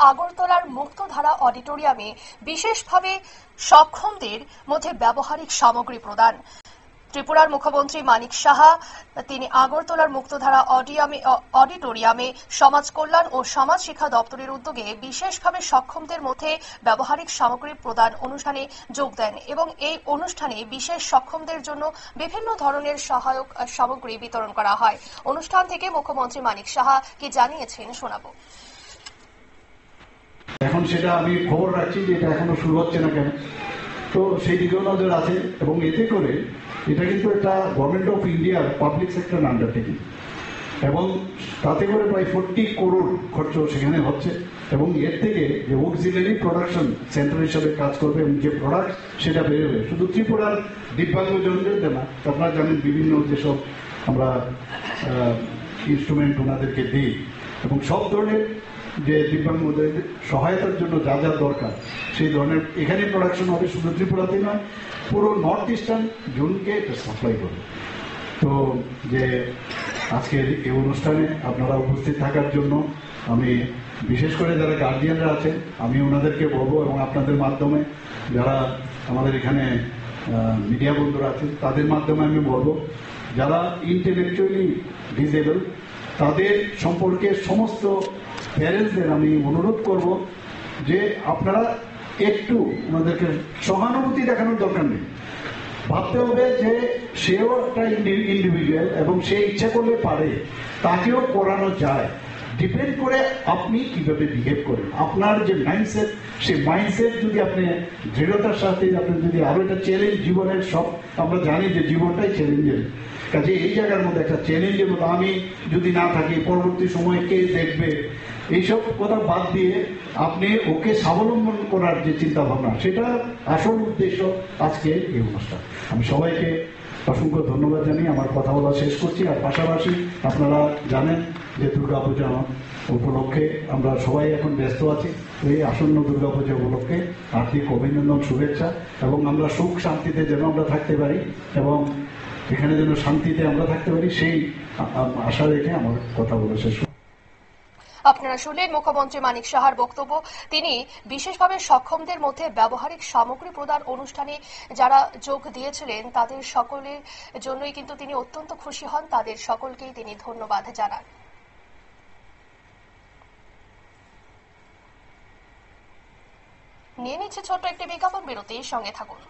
আগরতলার মুক্তধারা অডিটোরিয়ামে বিশেষভাবে সক্ষমদের মধ্যে ব্যবহারিক সামগ্রী প্রদান। ত্রিপুরার মুখ্যমন্ত্রী মানিক সাহা তিনি আগরতলার মুক্তধারা অডিটোরিয়ামে সমাজ কল্যাণ ও সমাজ শিক্ষা দপ্তরের উদ্যোগে বিশেষভাবে সক্ষমদের মধ্যে ব্যবহারিক সামগ্রী প্রদান অনুষ্ঠানে যোগ দেন এবং এই অনুষ্ঠানে বিশেষ সক্ষমদের জন্য বিভিন্ন ধরনের সহায়ক সামগ্রী বিতরণ করা হয়। অনুষ্ঠান থেকে মুখ্যমন্ত্রী মানিক সাহা কি জানিয়েছেন শোনাবো। এখন সেটা আমি খবর রাখছি যে এটা এখনো শুরু হচ্ছে না কেন, তো সেই দিকেও নজর আছে এবং এতে করে এটা কিন্তু একটা গভর্নমেন্ট অফ ইন্ডিয়ার পাবলিক সেক্টর আন্ডারটেকিং এবং তাতে করে প্রায় 40 করোড় খরচ সেখানে হচ্ছে এবং এর থেকে যে অক্সিলারি প্রোডাকশন সেন্টার হিসাবে কাজ করবে এবং যে প্রোডাক্ট সেটা বেরোবে শুধু ত্রিপুরার দিব্যাঙ্গজনদের না, আপনারা জানেন বিভিন্ন যেসব আমরা ইনস্ট্রুমেন্ট ওনাদেরকে দিই এবং সব ধরনের যে দিব্যাঙ্গদের সহায়তার জন্য যা যা দরকার সেই ধরনের এখানে প্রোডাকশন হবে, শুধু ত্রিপুরাতে নয় পুরো নর্থ ইস্টার্ন জোনকে এটা সাপ্লাই করবে। তো যে আজকের এই অনুষ্ঠানে আপনারা উপস্থিত থাকার জন্য আমি বিশেষ করে যারা গার্জিয়ানরা আছেন আমি ওনাদেরকে বলবো এবং আপনাদের মাধ্যমে যারা আমাদের এখানে মিডিয়া বন্ধুরা আছেন তাদের মাধ্যমে আমি বলবো যারা ইন্টেলেকচুয়ালি ডিসেবল তাদের সম্পর্কে সমস্ত প্যারেন্টসদের আমি অনুরোধ করব যে আপনারা একটু ওনাদেরকে সহানুভূতি দেখানোর দরকার নেই, ভাবতে হবে যে সেও একটা ইন্ডিভিজুয়াল এবং সে ইচ্ছা করলে পারে, তাকেও পড়ানো যায়। ডিপেন্ড করে আপনি কিভাবে বিহেভ করেন, আপনার যে মাইন্ডসেট সেই মাইন্ডসেট যদি আপনি দৃঢ়তার সাথে আপনি যদি আরো একটা চ্যালেঞ্জ জীবনের সব আমরা জানি যে জীবনটাই চ্যালেঞ্জের কাজে এই জায়গার মধ্যে একটা চ্যালেঞ্জের মতো আমি যদি না থাকি পরবর্তী সময় কে দেখবে এইসব কথা বাদ দিয়ে আপনি ওকে স্বাবলম্বন করার যে চিন্তা ভাবনা সেটা আসল উদ্দেশ্য আজকে এই অনুষ্ঠান। আমি সবাইকে অসংখ্য ধন্যবাদ জানিয়ে আমার কথা বলা শেষ করছি। আর পাশাপাশি আপনারা জানেন যে দুর্গাপূজা উপলক্ষে আমরা সবাই এখন ব্যস্ত আছি, এই আসন্ন দুর্গাপূজা উপলক্ষে হার্দিক অভিনন্দন, শুভেচ্ছা এবং আমরা সুখ শান্তিতে যেন আমরা থাকতে পারি এবং এখানে যেন শান্তিতে আমরা থাকতে পারি সেই আশা রেখে আমার কথা বলা শেষ। আপনারা শুনলেন মুখ্যমন্ত্রী মানিক সাহার বক্তব্য। তিনি বিশেষভাবে সক্ষমদের মধ্যে ব্যবহারিক সামগ্রী প্রদান অনুষ্ঠানে যারা যোগ দিয়েছিলেন তাদের সকলের জন্যই কিন্তু তিনি অত্যন্ত খুশি হন, তাদের সকলকেই তিনি ধন্যবাদ জানান। নিয়ে নিচ্ছে ছোট্ট একটি বিজ্ঞাপন বিরতি, সঙ্গে থাকুন।